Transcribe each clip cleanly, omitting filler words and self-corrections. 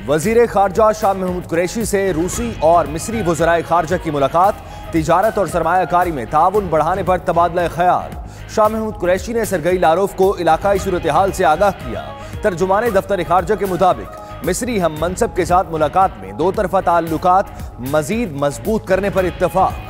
वजीर खारजा शाह महमूद कुरैशी से रूसी और मिस्री वज़राए खारजा की मुलाकात, तिजारत और सरमायाकारी में ताउन बढ़ाने पर तबादला ख्याल। शाह महमूद कुरैशी ने सरगई लारोफ को इलाकाई सूरत हाल से आगाह किया। तर्जुमाने दफ्तर खारजा के मुताबिक मिस्री हम मनसब के साथ मुलाकात में दो तरफा ताल्लुकात मजीद मजबूत करने पर इत्तफाक।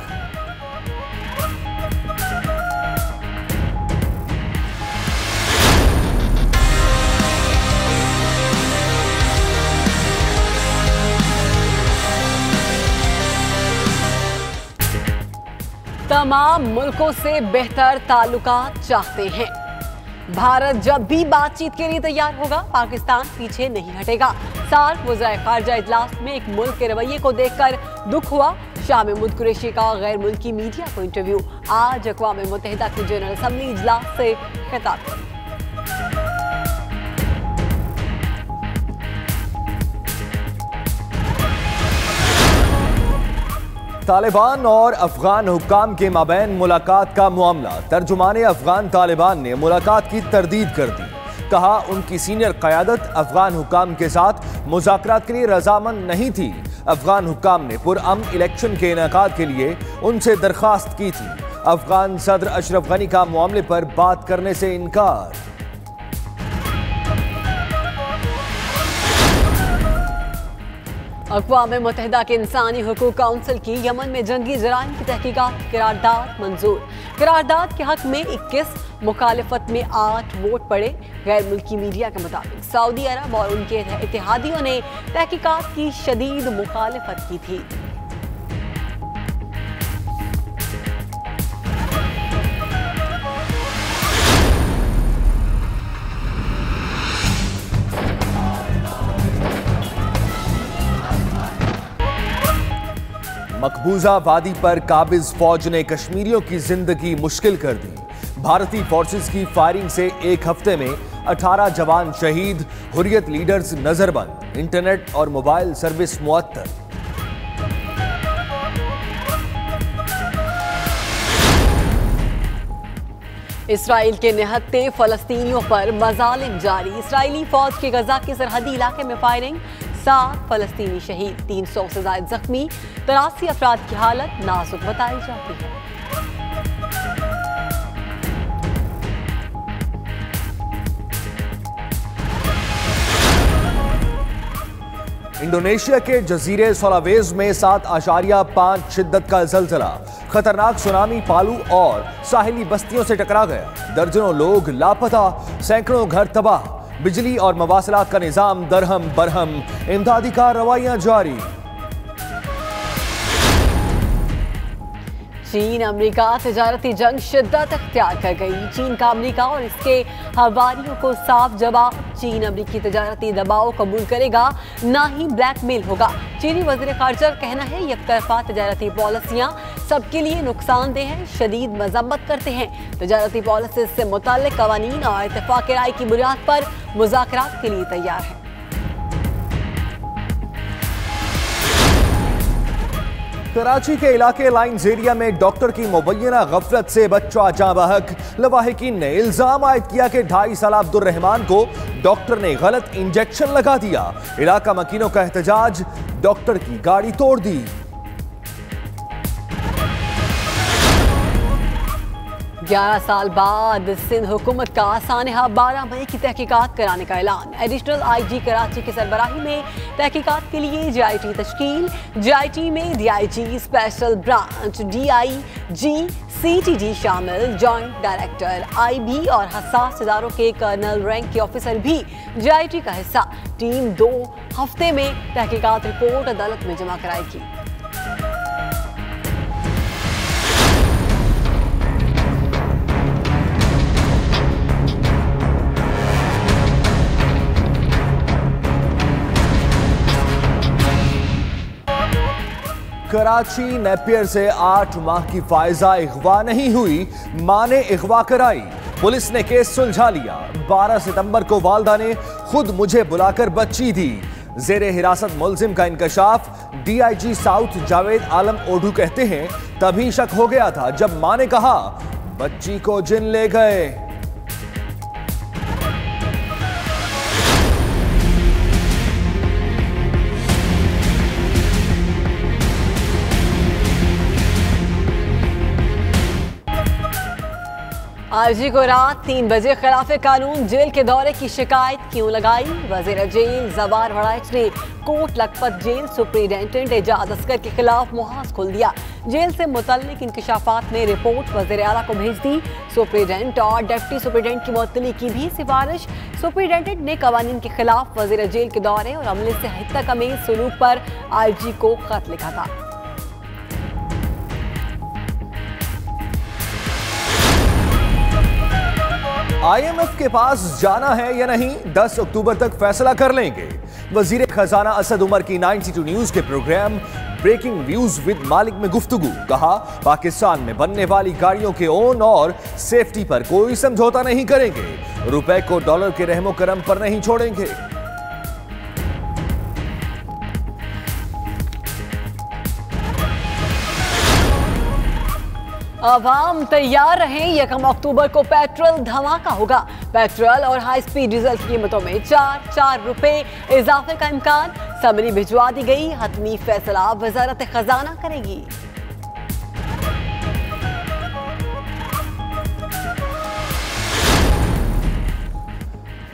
तमाम मुल्कों से बेहतर ताल्लुकात चाहते हैं। भारत जब भी बातचीत के लिए तैयार होगा, पाकिस्तान पीछे नहीं हटेगा। सार्क वज़राए खारजा इजलास में एक मुल्क के रवैये को देखकर दुख हुआ। शाह महमूद कुरैशी का गैर मुल्की मीडिया को इंटरव्यू। आज अक़वाम मुत्तहिदा की जनरल असम्बली इजलास से खिताब। तालिबान और अफगान हुक्काम के माबैन मुलाकात का मामला। तर्जुमाने अफगान तालिबान ने मुलाकात की तरदीद कर दी। कहा उनकी सीनियर क़यादत अफगान हुक्काम के साथ मुज़ाकरात के लिए रजामंद नहीं थी। अफगान हुक्काम ने पुरअमन इलेक्शन के इनेकाद के लिए उनसे दरख्वास्त की थी। अफगान सदर अशरफ गनी का मामले पर बात करने से इनकार। अक़वाम मुत्तहिदा के इंसानी हुकूक काउंसिल की यमन में जंगी जराइम की तहकीकात करारदाद मंजूर। करारदाद के हक में 21, मुखालिफत में 8 वोट पड़े। गैर मुल्की मीडिया के मुताबिक सऊदी अरब और उनके इत्तेहादियों ने तहकीकात की शदीद मुखालिफत की थी। मकबूजा वादी पर काबिज फौज ने कश्मीरियों की जिंदगी मुश्किल कर दी। भारतीय फोर्सेस की फायरिंग से एक हफ्ते में 18 जवान शहीद, हुर्रियत लीडर्स नजरबंद, इंटरनेट और मोबाइल सर्विस मुअत्तल। इसराइल के निहत्ते फलस्तीनियों पर मजालिम जारी। इसराइली फौज की गजा के सरहदी इलाके में फायरिंग, 7 फलस्तीनी शहीद, 300 से ज्यादा जख्मी, 83 अफराद की हालत नाजुक बताई जाती है। इंडोनेशिया के जजीरे सोलावेज में 7.5 शिद्दत का ज़लज़ला। खतरनाक सुनामी पालू और साहिली बस्तियों से टकरा गया। दर्जनों लोग लापता, सैकड़ों घर तबाह। बिजली और मवासलात का निजाम दरहम बरहम, इमदादी कार्रवाइयां जारी। चीन अमेरिका तिजारती जंग शिद्दत अख्तियार कर गई। चीन का अमेरिका और इसके हवारियों को साफ जवाब। चीन अमेरिकी तिजारती दबाव कबूल करेगा, ना ही ब्लैकमेल होगा। चीनी वज़ीर खारजा का कहना है यकतरफा तिजारती पॉलिसियां सबके लिए नुकसानदेह हैं, शदीद मजम्मत करते हैं। तिजारती पॉलिसी से मुताल्लिक कवानीन और इत्तेफाक राय की बुनियाद पर मुज़ाकरात के लिए तैयार है। कराची के इलाके लाइन्स एरिया में डॉक्टर की मुबैना गफलत से बच्चा जाँ बहक। लवाहिकीन ने इल्जाम आयद किया कि 2.5 साल अब्दुल रहमान को डॉक्टर ने गलत इंजेक्शन लगा दिया। इलाका मकीनों का एहतजाज, डॉक्टर की गाड़ी तोड़ दी। 11 साल बाद सिंध हुकूमत का सानहा 12 मई की तहकीकात कराने का ऐलान। एडिशनल IG कराची की सरबराही में तहकीकात के लिए JIT तश्कील। JIT में DIG special branch, DIG CTG शामिल। जॉइंट डायरेक्टर IB और हसास इदारों के कर्नल रैंक के ऑफिसर भी JIT का हिस्सा। टीम 2 हफ्ते में तहकीकात रिपोर्ट अदालत में जमा कराएगी। कराची नेपियर से 8 माह की फायजा अगवा नहीं हुई, मां ने अगवा कराई। पुलिस ने केस सुलझा लिया। 12 सितंबर को वालदा ने खुद मुझे बुलाकर बच्ची दी। जेरे हिरासत मुलजिम का इंकशाफ। DIG साउथ जावेद आलम ओढू कहते हैं तभी शक हो गया था जब मां ने कहा बच्ची को जिन ले गए। आईजी को रात 3 बजे खिलाफे कानून जेल के दौरे की शिकायत क्यों लगाई? वजीर जेल जवार वड़ाइच ने कोट लखपत जेल सुपरिटेंडेंट एजाज असगर के खिलाफ मुहाज खोल दिया। जेल से मुतल्लिक इंकशाफात में रिपोर्ट वजीर आला को भेज दी। सुपरिटेंडेंट और डिप्टी सुपरिटेंडेंट की मुअत्तली की भी सिफारिश। सुपरिटेंडेंट ने कवानीन के खिलाफ वजीर जेल के दौरे और अमले से हत्याकमेज सलूक पर आईजी को खत लिखा था। IMF के पास जाना है या नहीं, 10 अक्टूबर तक फैसला कर लेंगे। वजीर खजाना असद उमर की 92 न्यूज के प्रोग्राम ब्रेकिंग व्यूज विद मालिक में गुफ्तगू। कहा, पाकिस्तान में बनने वाली गाड़ियों के ओन और सेफ्टी पर कोई समझौता नहीं करेंगे। रुपए को डॉलर के रहमो करम पर नहीं छोड़ेंगे। अवाम तैयार रहें, 1 अक्टूबर को पेट्रोल धमाका होगा। पेट्रोल और हाई स्पीड डीजल की कीमतों में 4 रुपए इजाफे का इम्कान। समरी भिजवा दी गई, हतमी फैसला वजारत खजाना करेगी।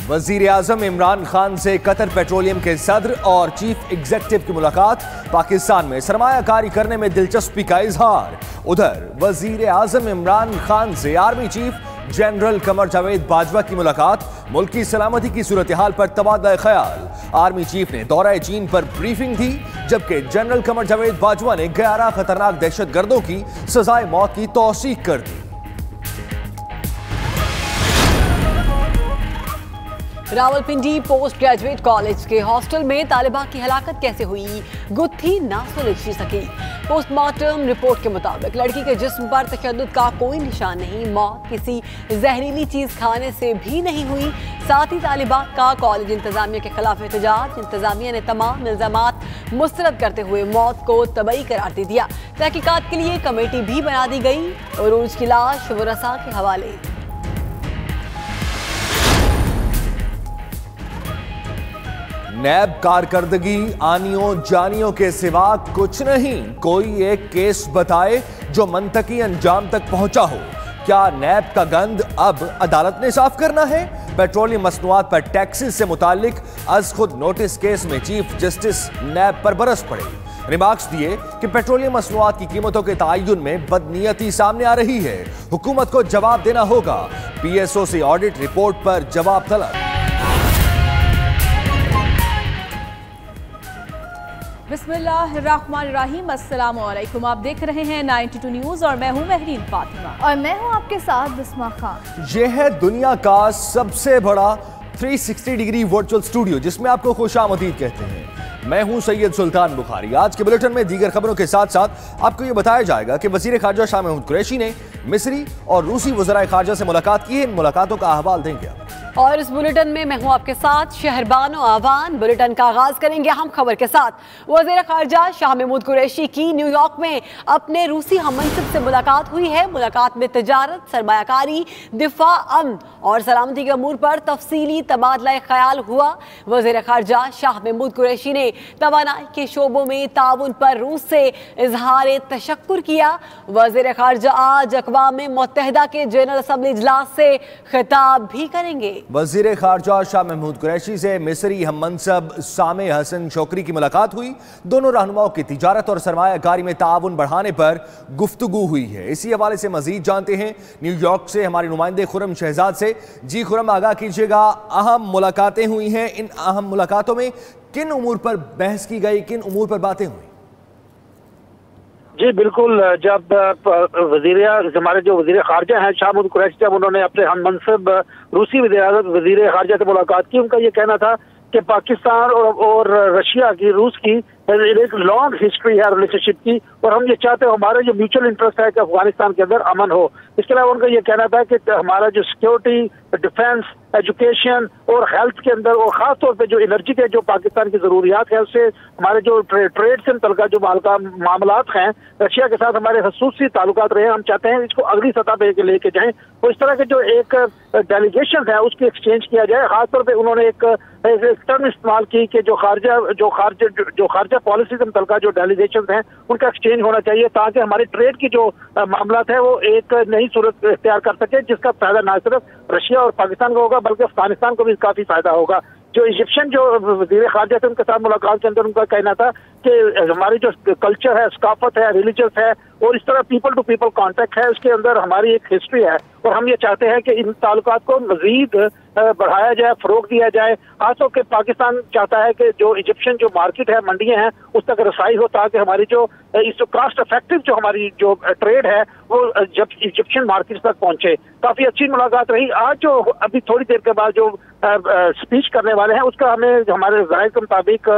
वजीर आजम इमरान खान से कतर पेट्रोलियम के सदर और चीफ एग्जीक्यूटिव की मुलाकात। पाकिस्तान में सरमायाकारी करने में दिलचस्पी का इजहार। उधर वजीर आजम इमरान खान से army chief general Qamar Javed Bajwa की मुलाकात। मुल्क की सलामती की सूरत हाल पर तबादला ख्याल। आर्मी चीफ ने दौरा चीन पर ब्रीफिंग दी, जबकि जनरल कमर जावेद बाजवा ने 11 खतरनाक दहशतगर्दों की सजाए मौत की तौसीक कर दी। रावलपिंडी पोस्ट ग्रेजुएट कॉलेज के हॉस्टल में तालिबा की हलाकत कैसे हुई, गुत्थी ना सुलझ सकी। पोस्टमार्टम रिपोर्ट के मुताबिक लड़की के जिस्म पर तशद्दुद का कोई निशान नहीं। मौत किसी जहरीली चीज खाने से भी नहीं हुई। साथ ही तालिबात का कॉलेज इंतजामिया के खिलाफ एहतजाज। इंतजामिया ने तमाम इल्जामात मुस्तरद करते हुए मौत को तबई करार दे दिया। तहकीकात के लिए कमेटी भी बना दी गई। उरूज की लाश वरसा के हवाले। नैब कारकर्दगी आनियों जानियों के सिवा कुछ नहीं। कोई एक केस बताए जो मंतकी अंजाम तक पहुंचा हो। क्या नैब का गंद अब अदालत ने साफ करना है? पेट्रोलियम मसनूआत पर टैक्सेस से मुतालिक अज खुद नोटिस केस में चीफ जस्टिस नैब पर बरस पड़े। रिमार्क्स दिए कि पेट्रोलियम मसनूआत की कीमतों के तयन में बदनीयती सामने आ रही है। हुकूमत को जवाब देना होगा। PSO से ऑडिट रिपोर्ट पर जवाब तलब। बिस्मिल्लाहिर्रहमानिर्रहीम, अस्सलाम वालेकुम। आप देख रहे हैं 92 न्यूज़ और मैं हूं महरीन फातिमा और मैं हूं आपके साथ बिस्मा खान। यह है दुनिया का सबसे बड़ा 360 डिग्री वर्चुअल स्टूडियो जिसमें आपको खुशामदीद कहते हैं। मैं हूं सैयद सुल्तान बुखारी। आज के बुलेटिन में दीगर खबरों के साथ साथ आपको यह बताया जाएगा कि वजीर खारजा शाह महमूद कुरैशी ने मिस्री और रूसी वज़राए खारजा से मुलाकात की है। इन मुलाकातों का अहवाल देंगे आप। और इस बुलेटिन में मैं हूं आपके साथ शहरबानो आवान। बुलेटिन का आगाज करेंगे हम खबर के साथ। वज़ीर खारजा शाह महमूद कुरैशी की न्यूयॉर्क में अपने रूसी हममंसब से मुलाकात हुई है। मुलाकात में तिजारत, सरमायाकारी, दिफा, अमन और सलामती के अमूर पर तफसीली तबादला ख्याल हुआ। वज़ीर खारजा शाह महमूद कुरैशी ने तवानाई के शोबों में ताउन पर रूस से इजहार तशक्कुर किया। वज़ीर खारजा आज अक़वाम मुत्तहिदा के जनरल असम्बली इजलास से खिताब भी करेंगे। वजीर खारजा शाह महमूद कुरैशी से मिस्री हममंसब सामे हसन शौकरी की मुलाकात हुई। दोनों रहनुमाओं की तिजारत और सरमायाकारी में ताउन बढ़ाने पर गुफ्तगू हुई है। इसी हवाले से मजीद जानते हैं न्यूयॉर्क से हमारे नुमाइंदे खुरम शहजाद से। जी खुरम, आगाह कीजिएगा, अहम मुलाकातें हुई हैं। इन अहम मुलाकातों में किन उमूर पर बहस की गई, किन उमूर पर बातें हुई? जी बिल्कुल, जब हमारे जो वजीर खारजा हैं शाह महमूद कुरैशी, जब उन्होंने अपने हम मनसब रूसी वजीर खारजा से मुलाकात की, उनका ये कहना था कि पाकिस्तान और रशिया की, रूस की एक लॉन्ग हिस्ट्री है रिलेशनशिप की और हम ये चाहते हैं, हमारा जो म्यूचुअल इंटरेस्ट है कि अफगानिस्तान के अंदर अमन हो। इसके अलावा उनका ये कहना था कि हमारा जो सिक्योरिटी, डिफेंस, एजुकेशन और हेल्थ के अंदर और खास तौर पे जो एनर्जी के जो पाकिस्तान की जरूरियात है, उससे हमारे जो ट्रेड से मुतल्लिक़ जो मामलात हैं रशिया के साथ हमारे खसूसी ताल्लुकात रहे। हम चाहते हैं इसको अगली सतह पे लेके जाएं और इस तरह के जो एक डेलीगेशन है उसकी एक्सचेंज किया जाए। खासतौर पर उन्होंने एक टर्म इस्तेमाल की कि जो खारजा पॉलिसी से मुतल्लिक़ जो डेलीगेशन हैं उनका एक्सचेंज चेंज होना चाहिए ताकि हमारी ट्रेड की जो मामला है वो एक नई सूरत इख्तियार कर सके, जिसका फायदा न सिर्फ रशिया और पाकिस्तान को होगा बल्कि अफगानिस्तान को भी काफी फायदा होगा। जो इजिप्शियन जो वज़ीर ख़ारिजा थे उनके साथ मुलाकात के अंदर उनका कहना था कि हमारी जो कल्चर है, सकाफत है, रिलीजियस है और इस तरह पीपल टू पीपल कांटेक्ट है, उसके अंदर हमारी एक हिस्ट्री है और हम ये चाहते हैं कि इन ताल्लुकात को मजीद बढ़ाया जाए, फरोग दिया जाए। खासतौर के पाकिस्तान चाहता है कि जो इजिप्शियन जो मार्केट है, मंडियां हैं, उस तक रसाई हो ताकि हमारी जो इस कॉस्ट इफेक्टिव जो हमारी जो ट्रेड है वो जब इजिप्शियन मार्केट तक पहुंचे। काफी अच्छी मुलाकात रही। आज जो अभी थोड़ी देर के बाद जो स्पीच करने वाले हैं उसका हमें हमारे ज़ाहिर के मुताबिक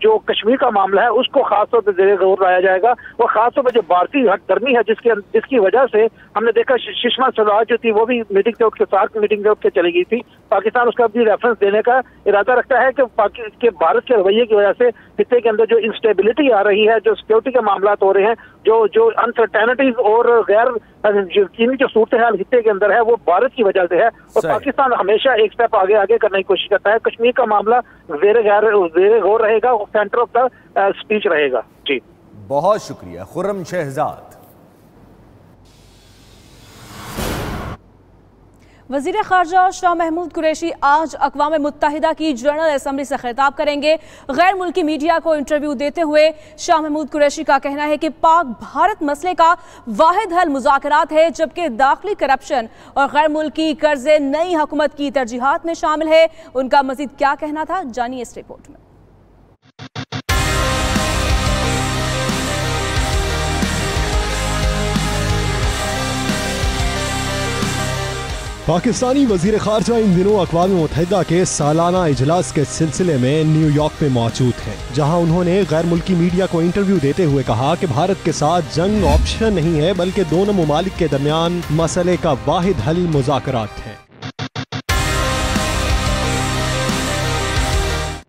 जो कश्मीर का मामला है उसको खासतौर पर ज़ेरे गौर लाया जाएगा और खासतौर पर जो भारतीय हटदर्मी है जिसकी वजह से हमने देखा सुषमा स्वराज जो थी वो भी मीटिंग से उठ के सार्क मीटिंग से उठ के चली गई थी। पाकिस्तान उसका भी रेफरेंस देने का इरादा रखता है कि भारत के रवैये की वजह से खित्ते के अंदर जो इंस्टेबिलिटी आ रही है, जो सिक्योरिटी के मामला हो रहे हैं, जो अनसर्टेनिटीज और गैर यकीनी जो सूरत हाल खित्ते के अंदर है वो भारत की वजह से है और पाकिस्तान हमेशा एक स्टेप आगे करने की कोशिश करता है। कश्मीर का मामला ज़ेरे गौर रहेगा, सेंटर ऑफ द स्पीच रहेगा। जी बहुत शुक्रिया खुर्रम शहजाद। वज़ीर ख़ारजा शाह महमूद कुरैशी आज अक़वाम मुत्तहिदा की जनरल असम्बली से खिताब करेंगे। गैर मुल्की मीडिया को इंटरव्यू देते हुए शाह महमूद कुरैशी का कहना है कि पाक भारत मसले का वाहिद हल मुज़ाकरात है, जबकि दाखिली करप्शन और गैर मुल्की कर्जे नई हुकूमत की तरजीहात में शामिल है। उनका मज़ीद क्या कहना था, जानिए इस रिपोर्ट में। पाकिस्तानी वज़ीर ख़ारजा इन दिनों अक़वाम मुत्तहिदा के सालाना इजलास के सिलसिले में न्यूयॉर्क में मौजूद हैं, जहां उन्होंने गैर मुल्की मीडिया को इंटरव्यू देते हुए कहा कि भारत के साथ जंग ऑप्शन नहीं है बल्कि दोनों ममालिक के दरमियान मसले का वाहिद हल मुज़ाकरात है।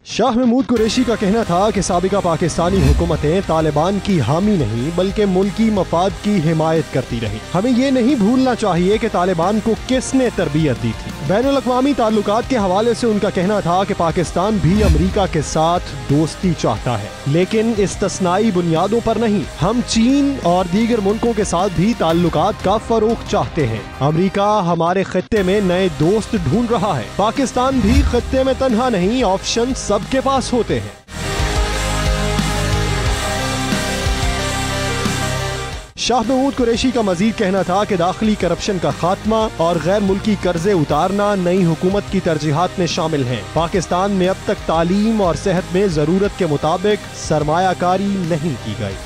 शाह महमूद कुरैशी का कहना था कि साबिका पाकिस्तानी हुकूमतें तालिबान की हामी नहीं बल्कि मुल्की मफाद की हिमायत करती रही। हमें ये नहीं भूलना चाहिए कि तालिबान को किसने तरबियत दी थी। बैनुल अक़वामी ताल्लुकात के हवाले से उनका कहना था कि पाकिस्तान भी अमरीका के साथ दोस्ती चाहता है, लेकिन इस्तस्नाई बुनियादों पर नहीं। हम चीन और दीगर मुल्कों के साथ भी ताल्लुकात का फरोग चाहते हैं। अमरीका हमारे खित्ते में नए दोस्त ढूंढ रहा है। पाकिस्तान भी खित्ते में तन्हा नहीं, ऑप्शन सबके पास होते हैं। शाह महमूद कुरैशी का मजीद कहना था कि दाखिली करप्शन का खात्मा और गैर मुल्की कर्जे उतारना नई हुकूमत की तरजीहात में शामिल हैं। पाकिस्तान में अब तक तालीम और सेहत में जरूरत के मुताबिक सरमायाकारी नहीं की गई।